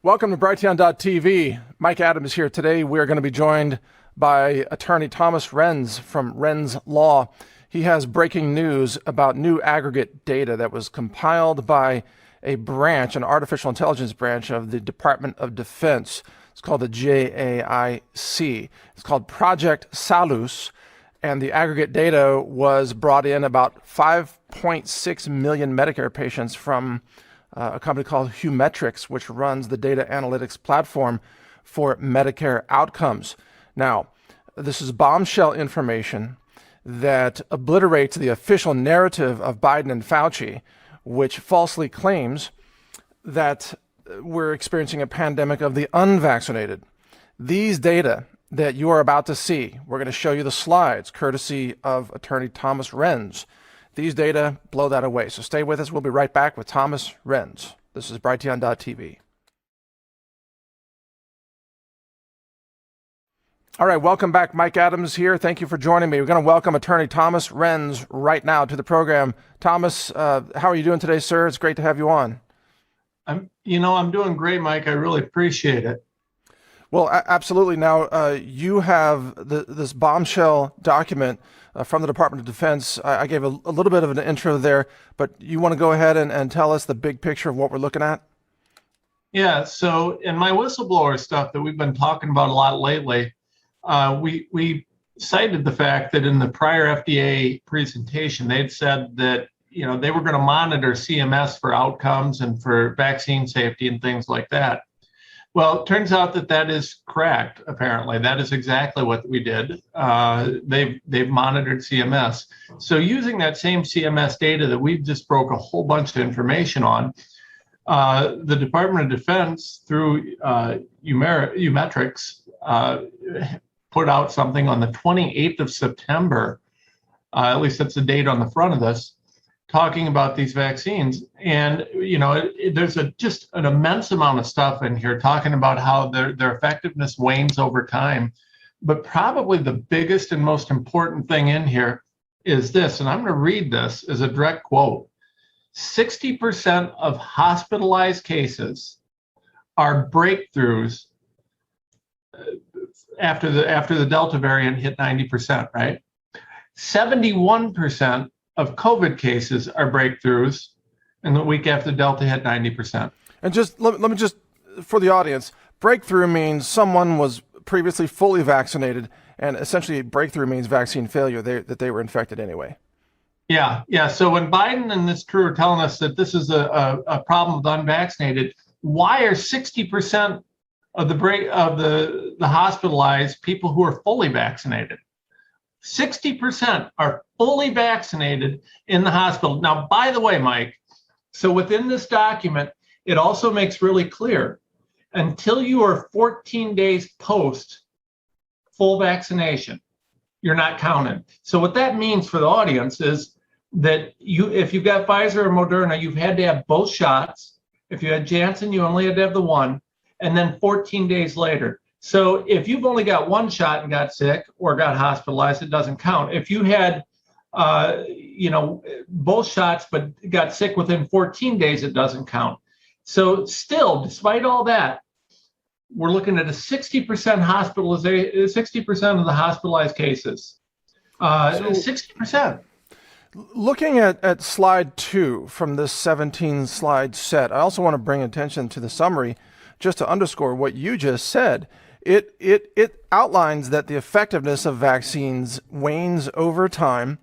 Welcome to Brighteon.tv. Mike Adams here. Today we are going to be joined by attorney Thomas Renz from Renz Law. He has breaking news about new aggregate data that was compiled by a branch, an artificial intelligence branch of the Department of Defense. It's called the JAIC. It's called Project Salus, and the aggregate data was brought in about 5.6 million Medicare patients from a company called Humetrics, which runs the data analytics platform for Medicare outcomes. Now, this is bombshell information that obliterates the official narrative of Biden and Fauci, which falsely claims that we're experiencing a pandemic of the unvaccinated. These data that you are about to see, we're going to show you the slides, courtesy of attorney Thomas Renz. These data blow that away. So stay with us. We'll be right back with Thomas Renz. This is Brighteon.tv. All right, welcome back. Mike Adams here. Thank you for joining me. We're going to welcome attorney Thomas Renz right now to the program. Thomas, how are you doing today, sir? It's great to have you on. I'm doing great, Mike. I really appreciate it. Well, absolutely. Now, you have this bombshell document from the Department of Defense. I gave a little bit of an intro there, but you want to go ahead and tell us the big picture of what we're looking at? Yeah, so in my whistleblower stuff that we've been talking about a lot lately, we cited the fact that in the prior FDA presentation, they'd said that they were going to monitor CMS for outcomes and for vaccine safety and things like that. Well, it turns out that that is correct, apparently. That is exactly what we did. They've monitored CMS. So using that same CMS data that we've just broke a whole bunch of information on, the Department of Defense, through Humetrics, put out something on the 28th of September, at least that's the date on the front of this, talking about these vaccines. And, there's just an immense amount of stuff in here talking about how their effectiveness wanes over time. But probably the biggest and most important thing in here is this, and I'm going to read this as a direct quote. 60% of hospitalized cases are breakthroughs after the Delta variant hit 90%, right? 71% of COVID cases are breakthroughs, and the week after Delta hit 90%. And just let me just, for the audience, breakthrough means someone was previously fully vaccinated, and essentially breakthrough means vaccine failure, that they were infected anyway. Yeah. So when Biden and this crew are telling us that this is a problem with unvaccinated, why are 60% of the hospitalized people who are fully vaccinated? 60% are fully vaccinated in the hospital. Now, by the way, Mike, so within this document, it also makes really clear, until you are 14 days post full vaccination, you're not counted. So what that means for the audience is that if you've got Pfizer or Moderna, you've had to have both shots. If you had Janssen, you only had to have the one, and then 14 days later. So if you've only got one shot and got sick or got hospitalized, it doesn't count. If you had, both shots but got sick within 14 days, it doesn't count. So still, despite all that, we're looking at a 60% hospitalization, 60% of the hospitalized cases. 60%. Looking at slide 2 from this 17 slide set, I also want to bring attention to the summary just to underscore what you just said. It outlines that the effectiveness of vaccines wanes over time,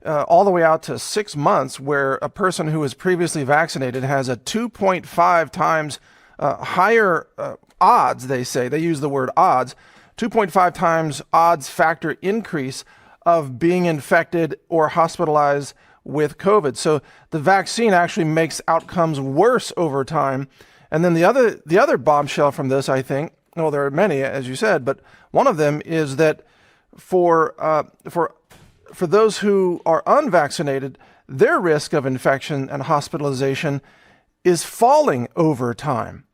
all the way out to 6 months, where a person who was previously vaccinated has a 2.5 times higher odds, they say, they use the word odds, 2.5 times odds factor increase of being infected or hospitalized with COVID. So the vaccine actually makes outcomes worse over time. And then the other bombshell from this, I think, well, there are many, as you said, but one of them is that for those who are unvaccinated, their risk of infection and hospitalization is falling over time.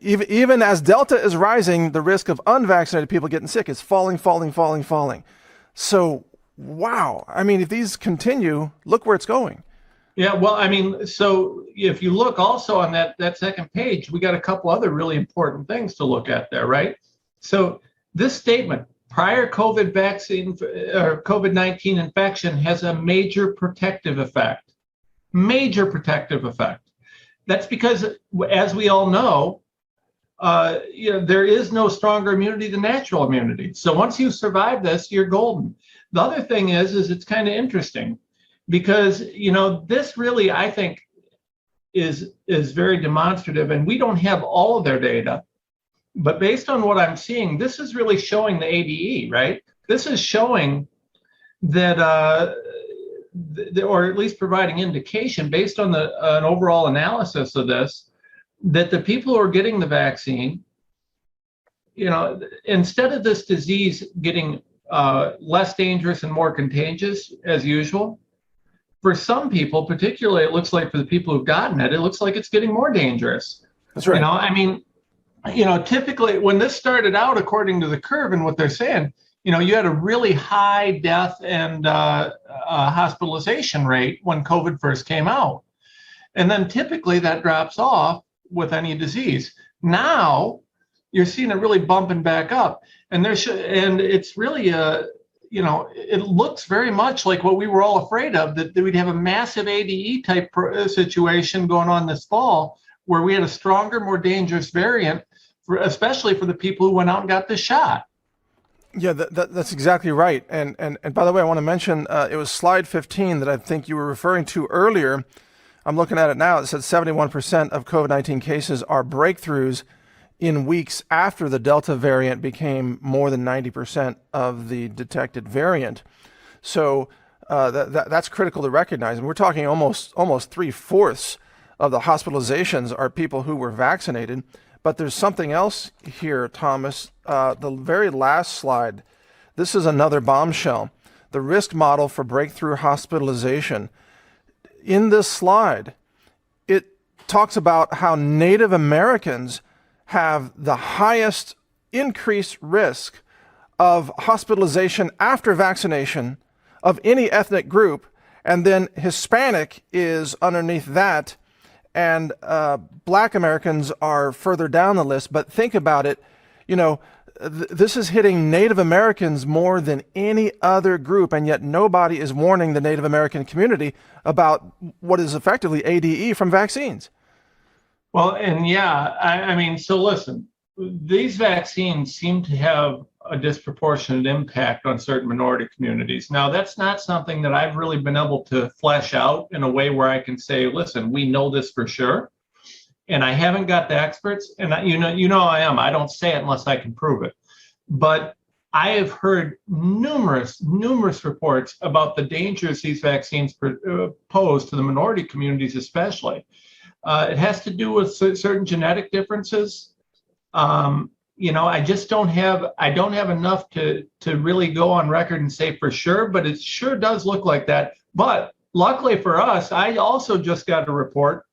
Even as Delta is rising, the risk of unvaccinated people getting sick is falling. So, wow. I mean, if these continue, look where it's going. Yeah, well, I mean, so if you look also on that second page, we got a couple other really important things to look at there, right? So this statement, prior COVID vaccine or COVID-19 infection has a major protective effect. Major protective effect. That's because, as we all know, there is no stronger immunity than natural immunity. So once you survive this, you're golden. The other thing is it's kind of interesting because this really, I think, is very demonstrative, and we don't have all of their data, but based on what I'm seeing, this is really showing the ADE, right? This is showing that, or at least providing indication based on an overall analysis of this, that the people who are getting the vaccine, instead of this disease getting less dangerous and more contagious as usual, for some people, particularly, it looks like for the people who've gotten it, it looks like it's getting more dangerous. That's right. I mean, typically when this started out, according to the curve and what they're saying, you had a really high death and hospitalization rate when COVID first came out. And then typically that drops off with any disease. Now you're seeing it really bumping back up. And it's really it looks very much like what we were all afraid of, that we'd have a massive ADE type situation going on this fall, where we had a stronger, more dangerous variant, especially for the people who went out and got the shot. Yeah, that's exactly right. And by the way, I want to mention it was slide 15 that I think you were referring to earlier. I'm looking at it now. It said 71% of COVID-19 cases are breakthroughs in weeks after the Delta variant became more than 90% of the detected variant. So that's critical to recognize. And we're talking almost 3/4 of the hospitalizations are people who were vaccinated. But there's something else here, Thomas. The very last slide, this is another bombshell. The risk model for breakthrough hospitalization. In this slide, it talks about how Native Americans have the highest increased risk of hospitalization after vaccination of any ethnic group, and then Hispanic is underneath that, and Black Americans are further down the list. But think about it, this is hitting Native Americans more than any other group, and yet nobody is warning the Native American community about what is effectively ADE from vaccines. Well, and yeah, I mean, so listen, these vaccines seem to have a disproportionate impact on certain minority communities. Now, that's not something that I've really been able to flesh out in a way where I can say, listen, we know this for sure. And I haven't got the experts, and I am. I don't say it unless I can prove it. But I have heard numerous reports about the dangers these vaccines pose to the minority communities, especially. It has to do with certain genetic differences. I just don't have enough to really go on record and say for sure, but it sure does look like that. But luckily for us, I also just got a report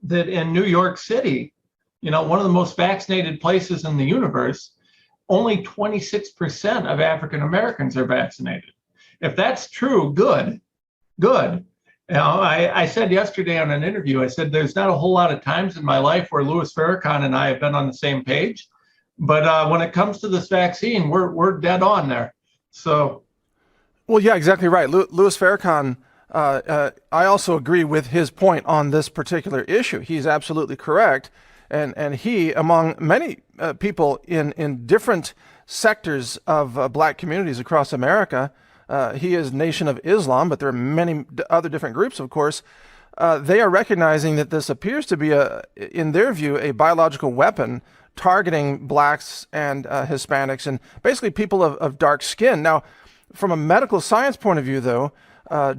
that in New York City, one of the most vaccinated places in the universe, only 26% of African Americans are vaccinated. If that's true, good. I said yesterday on an interview, I said there's not a whole lot of times in my life where Louis Farrakhan and I have been on the same page, but when it comes to this vaccine, we're dead on there. So, well, yeah, exactly right. Louis Farrakhan. I also agree with his point on this particular issue. He's absolutely correct, and he, among many people in different sectors of Black communities across America. He is Nation of Islam, but there are many other different groups, of course. They are recognizing that this appears to be, in their view, a biological weapon targeting Blacks and Hispanics and basically people of dark skin. Now, from a medical science point of view, though,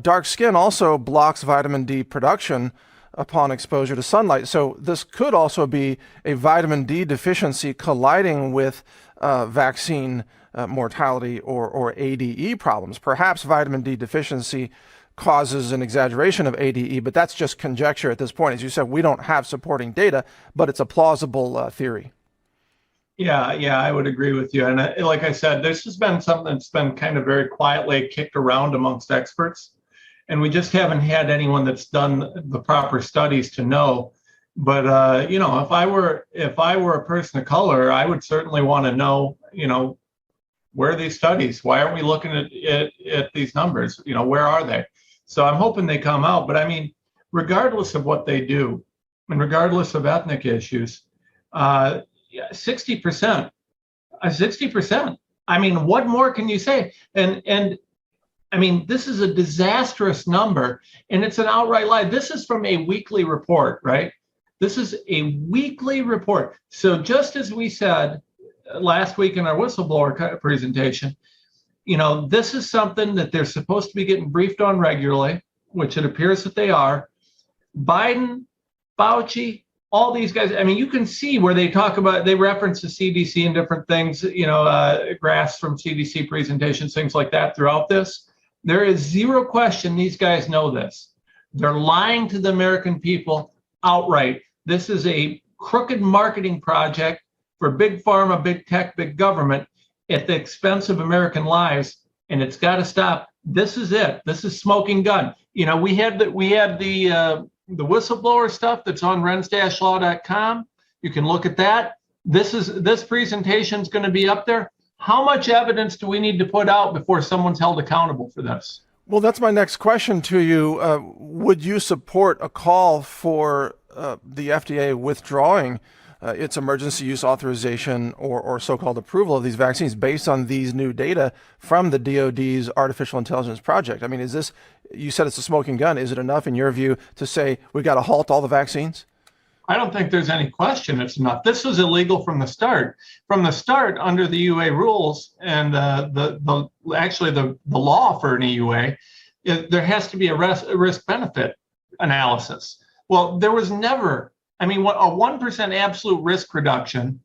dark skin also blocks vitamin D production upon exposure to sunlight. So this could also be a vitamin D deficiency colliding with vaccine mortality or ADE problems. Perhaps vitamin D deficiency causes an exaggeration of ADE, but that's just conjecture at this point. As you said, we don't have supporting data, but it's a plausible theory. Yeah, I would agree with you. And like I said, this has been something that's been kind of very quietly kicked around amongst experts. and we just haven't had anyone that's done the proper studies to know. But if I were a person of color, I would certainly want to know, where are these studies? Why aren't we looking at these numbers? Where are they? So I'm hoping they come out. But I mean, regardless of what they do, and regardless of ethnic issues, 60%, 60%. I mean, what more can you say? And I mean, this is a disastrous number, and it's an outright lie. This is from a weekly report, right? This is a weekly report. So just as we said last week in our whistleblower presentation, this is something that they're supposed to be getting briefed on regularly, which it appears that they are. Biden, Fauci, all these guys, I mean, you can see where they talk about, they reference the CDC and different things, graphs from CDC presentations, things like that throughout this. There is zero question these guys know this. They're lying to the American people outright. This is a crooked marketing project for big pharma, big tech, big government at the expense of American lives, and it's got to stop. This is it. This is smoking gun. We had the whistleblower stuff that's on renz-law.com. You can look at that. This presentation is going to be up there. How much evidence do we need to put out before someone's held accountable for this? Well, that's my next question to you. Would you support a call for the FDA withdrawing its emergency use authorization or so-called approval of these vaccines based on these new data from the DoD's artificial intelligence project? I mean, is this, you said it's a smoking gun. Is it enough in your view to say we've got to halt all the vaccines? I don't think there's any question it's enough. This was illegal from the start. From the start, under the EUA rules and the law for an EUA, there has to be a risk-benefit analysis. Well, there was never, a 1% absolute risk reduction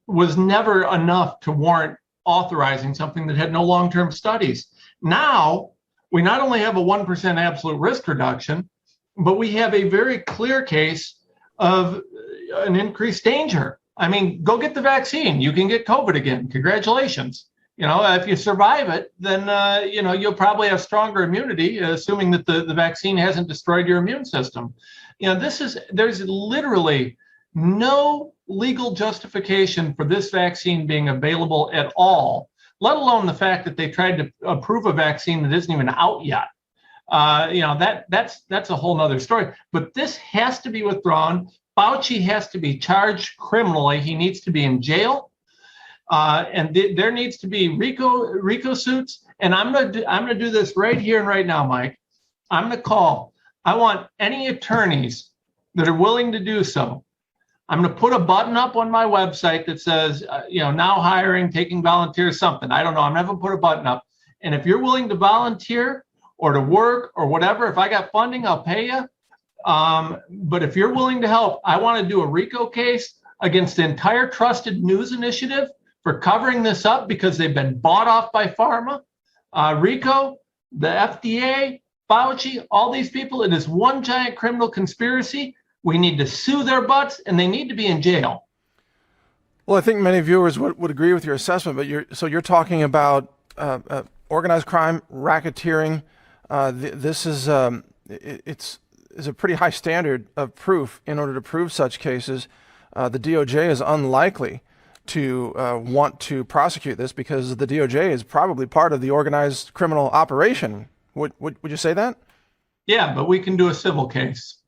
was never enough to warrant authorizing something that had no long-term studies. Now, we not only have a 1% absolute risk reduction, but we have a very clear case of an increased danger. I mean, go get the vaccine. You can get COVID again. Congratulations. If you survive it, then, you'll probably have stronger immunity, assuming that the vaccine hasn't destroyed your immune system. There's literally no legal justification for this vaccine being available at all, let alone the fact that they tried to approve a vaccine that isn't even out yet. That's a whole nother story. But this has to be withdrawn. Fauci has to be charged criminally. He needs to be in jail. And there needs to be RICO suits. And I'm gonna do this right here and right now, Mike. I'm gonna call. I want any attorneys that are willing to do so. I'm gonna put a button up on my website that says, now hiring, taking volunteers, something. I don't know. I'm never put a button up. And if you're willing to volunteer or to work or whatever, if I got funding, I'll pay you. But if you're willing to help, I want to do a RICO case against the entire Trusted News Initiative for covering this up because they've been bought off by pharma. RICO, the FDA, Fauci, all these people, it is one giant criminal conspiracy. We need to sue their butts and they need to be in jail. Well, I think many viewers would agree with your assessment, but you're talking about organized crime, racketeering. This is is a pretty high standard of proof. In order to prove such cases, the DOJ is unlikely to want to prosecute this because the DOJ is probably part of the organized criminal operation. Would you say that? Yeah, but we can do a civil case.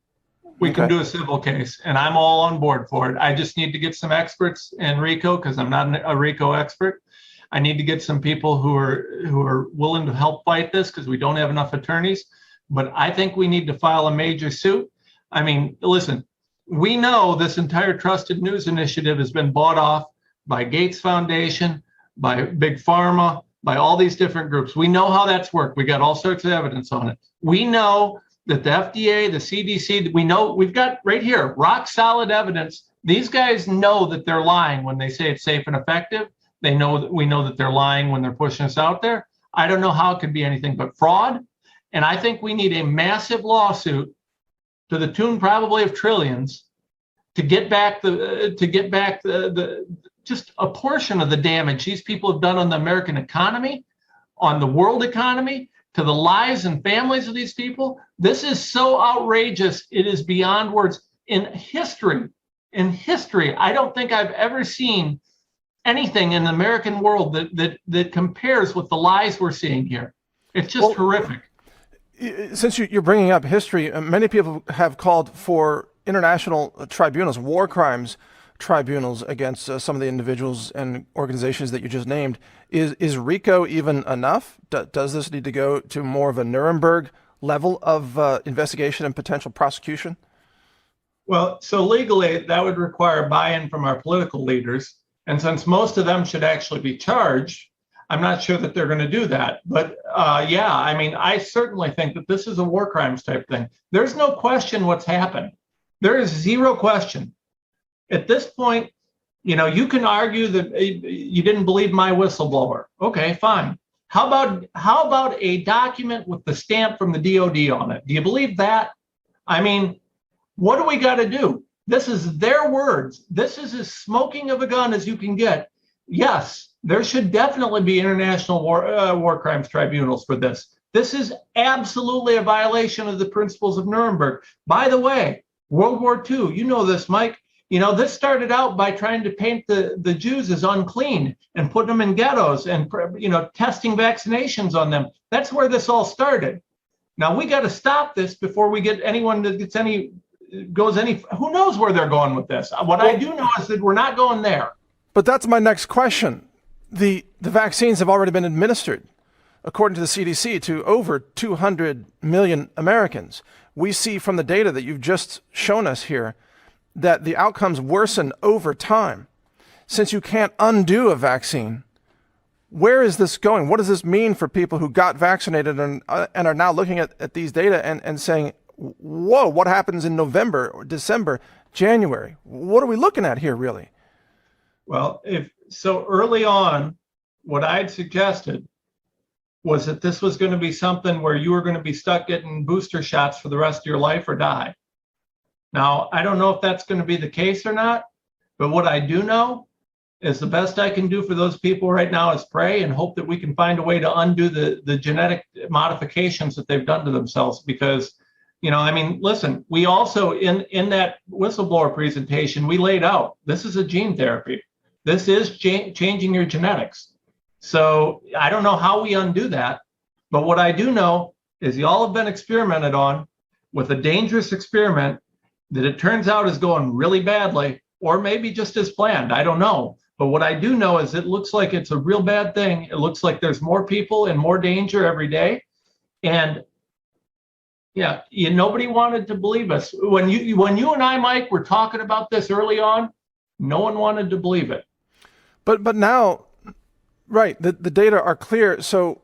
We can do a civil case, and I'm all on board for it. I just need to get some experts in RICO because I'm not a RICO expert. I need to get some people who are willing to help fight this because we don't have enough attorneys. But I think we need to file a major suit. I mean, listen, we know this entire Trusted News Initiative has been bought off by Gates Foundation, by Big Pharma, by all these different groups. We know how that's worked. We got all sorts of evidence on it. We know that the FDA, the CDC, we know we've got right here, rock solid evidence. These guys know that they're lying when they say it's safe and effective. We know that they're lying when they're pushing us out there. I don't know how it could be anything but fraud. And I think we need a massive lawsuit to the tune probably of trillions to get back just a portion of the damage these people have done on the American economy, on the world economy, to the lives and families of these people. This is so outrageous. It is beyond words. In history, I don't think I've ever seen anything in the American world that compares with the lies we're seeing here. It's just horrific. Since you're bringing up history, many people have called for international tribunals, war crimes tribunals against some of the individuals and organizations that you just named. Is RICO even enough? Does this need to go to more of a Nuremberg level of investigation and potential prosecution? Well, so legally, that would require buy-in from our political leaders. And since most of them should actually be charged, I'm not sure that they're going to do that. But yeah, I mean, I certainly think that this is a war crimes type thing. There's no question what's happened. There is zero question. At this point, you know, you can argue that you didn't believe my whistleblower. Okay, fine. How about a document with the stamp from the DOD on it? Do you believe that? I mean, what do we got to do? This is their words. This is as smoking of a gun as you can get. Yes, there should definitely be international war crimes tribunals for this. This is absolutely a violation of the principles of Nuremberg. By the way, World War II, you know this, Mike. You know, this started out by trying to paint the Jews as unclean and put them in ghettos and, you know, testing vaccinations on them. That's where this all started. Now, we got to stop this before we get anyone that gets any, who knows where they're going with this. What I do know is that we're not going there. But that's my next question. The vaccines have already been administered, according to the CDC, to over 200 million Americans. We see from the data that you've just shown us here that the outcomes worsen over time. Since you can't undo a vaccine, where is this going? What does this mean for people who got vaccinated and are now looking at these data and saying, whoa, what happens in November, or December, January? What are we looking at here, really? Well, if so early on, what I'd suggested was that this was going to be something where you were going to be stuck getting booster shots for the rest of your life or die. Now, I don't know if that's going to be the case or not, but what I do know is the best I can do for those people right now is pray and hope that we can find a way to undo the genetic modifications that they've done to themselves. Because, you know, I mean, listen, we also, in that whistleblower presentation, we laid out, this is a gene therapy. This is changing your genetics. So I don't know how we undo that, but what I do know is y'all have been experimented on with a dangerous experiment that it turns out is going really badly, or maybe just as planned. I don't know. But what I do know is it looks like it's a real bad thing. It looks like there's more people in more danger every day. And yeah, nobody wanted to believe us. When you and I, Mike, were talking about this early on, no one wanted to believe it. But now, right, the data are clear. So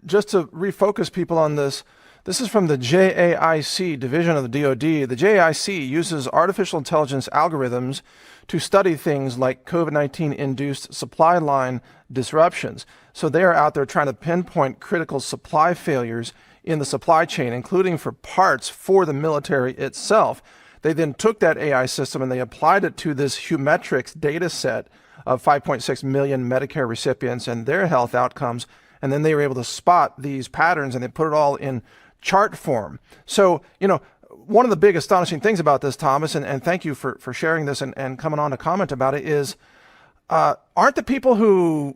just to refocus people on this, this is from the JAIC division of the DoD. The JAIC uses artificial intelligence algorithms to study things like COVID-19 induced supply line disruptions. So they are out there trying to pinpoint critical supply failures in the supply chain, including for parts for the military itself. They then took that AI system and they applied it to this Humetrics data set of 5.6 million Medicare recipients and their health outcomes. And then they were able to spot these patterns and they put it all in chart form. So, you know, one of the big astonishing things about this, Thomas, and thank you for sharing this and coming on to comment about it, is aren't the people who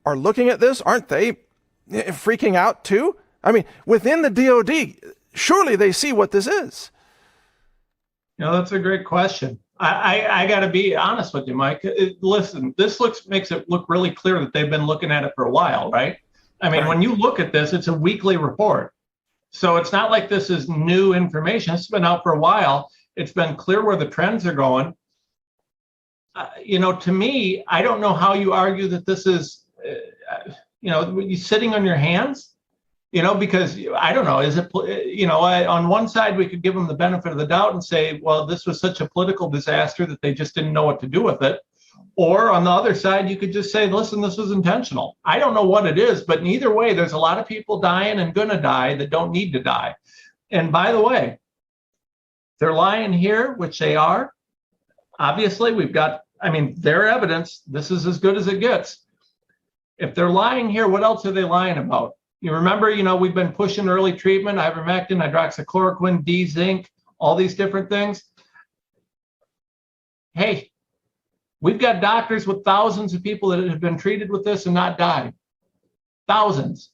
are looking at this, aren't they freaking out too? I mean, within the DoD, surely they see what this is. You know, that's a great question. I got to be honest with you, Mike. Listen, this makes it look really clear that they've been looking at it for a while, right? I mean, when you look at this, it's a weekly report. So it's not like this is new information. It's been out for a while. It's been clear where the trends are going. You know, to me, I don't know how you argue that this is, you know, you sitting on your hands, you know, because I don't know, is it, you know, on one side, we could give them the benefit of the doubt and say, well, this was such a political disaster that they just didn't know what to do with it. Or on the other side, you could just say, listen, this was intentional. I don't know what it is, but in either way, there's a lot of people dying and going to die that don't need to die. And by the way, they're lying here, which they are. Obviously, we've got, I mean, their evidence, this is as good as it gets. If they're lying here, what else are they lying about? You remember, we've been pushing early treatment, ivermectin, hydroxychloroquine, D-zinc, all these different things. Hey, we've got doctors with thousands of people that have been treated with this and not died. Thousands.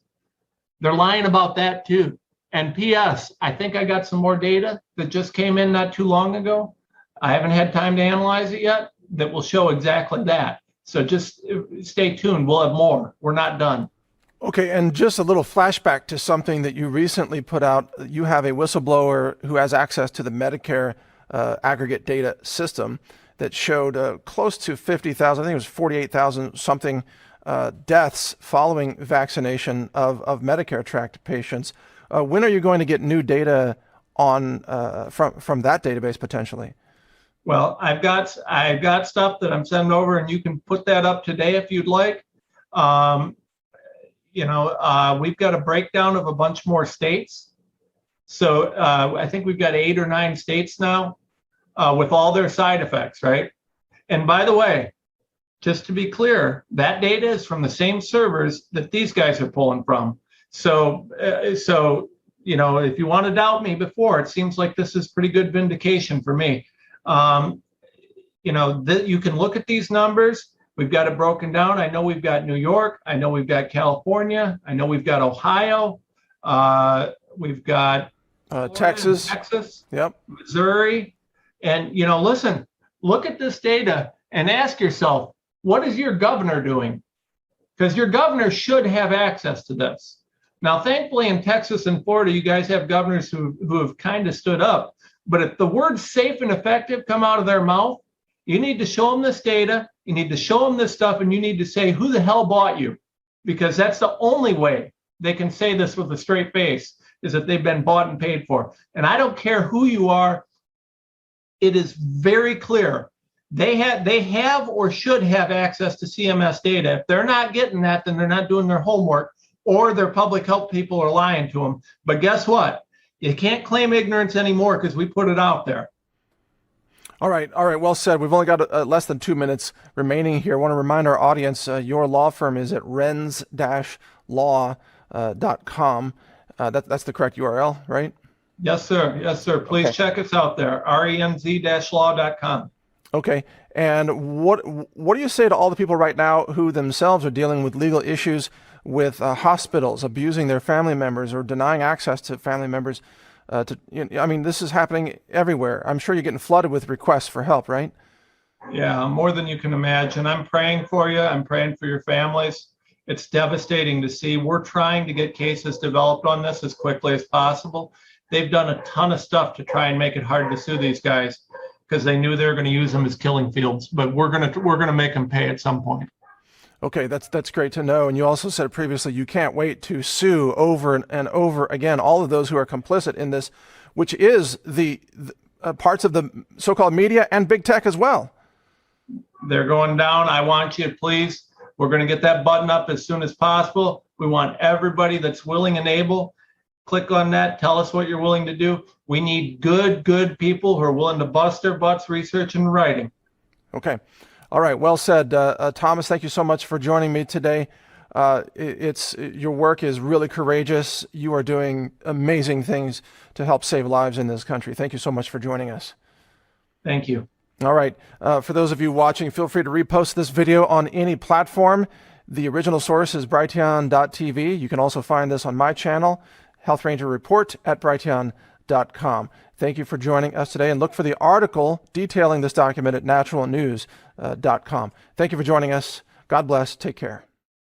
They're lying about that too. And P.S., I think I got some more data that just came in not too long ago. I haven't had time to analyze it yet that will show exactly that. So just stay tuned. We'll have more. We're not done. Okay, and just a little flashback to something that you recently put out. You have a whistleblower who has access to the Medicare aggregate data system that showed close to 50,000, I think it was 48,000 something deaths following vaccination of Medicare tracked patients. When are you going to get new data on from that database potentially? Well, I've got stuff that I'm sending over, and you can put that up today if you'd like. We've got a breakdown of a bunch more states. So I think we've got 8 or 9 states now with all their side effects, right? And by the way, just to be clear, that data is from the same servers that these guys are pulling from. So if you want to doubt me before, it seems like this is pretty good vindication for me. You can look at these numbers. We've got it broken down. I know we've got New York. I know we've got California. I know we've got Ohio. We've got Texas. Yep. Missouri. And, listen, look at this data and ask yourself, what is your governor doing? Because your governor should have access to this. Now, thankfully, in Texas and Florida, you guys have governors who have kind of stood up. But if the words safe and effective come out of their mouth, you need to show them this data. You need to show them this stuff, and you need to say, who the hell bought you? Because that's the only way they can say this with a straight face, is that they've been bought and paid for. And I don't care who you are. It is very clear. They have or should have access to CMS data. If they're not getting that, then they're not doing their homework, or their public health people are lying to them. But guess what? You can't claim ignorance anymore because we put it out there. All right. Well said. We've only got less than 2 minutes remaining here. I want to remind our audience, your law firm is at renz-law.com. That's the correct URL, right? Yes, sir. Please check us out there, renz-law.com. Okay. And what do you say to all the people right now who themselves are dealing with legal issues with hospitals abusing their family members or denying access to family members? This is happening everywhere. I'm sure you're getting flooded with requests for help, right? Yeah, more than you can imagine. I'm praying for you. I'm praying for your families. It's devastating to see. We're trying to get cases developed on this as quickly as possible. They've done a ton of stuff to try and make it hard to sue these guys because they knew they were going to use them as killing fields. But we're going to make them pay at some point. Okay, that's great to know. And you also said previously you can't wait to sue over and over again all of those who are complicit in this, which is the parts of the so-called media and big tech as well. They're going down. I want you, please. We're going to get that button up as soon as possible. We want everybody that's willing and able. Click on that. Tell us what you're willing to do. We need good people who are willing to bust their butts researching and writing. Okay. All right. Well said. Thomas, thank you so much for joining me today. Your work is really courageous. You are doing amazing things to help save lives in this country. Thank you so much for joining us. Thank you. All right. For those of you watching, feel free to repost this video on any platform. The original source is brighteon.tv. You can also find this on my channel, Health Ranger Report at brighteon.com. Thank you for joining us today, and look for the article detailing this document at naturalnews.com. Thank you for joining us. God bless. Take care.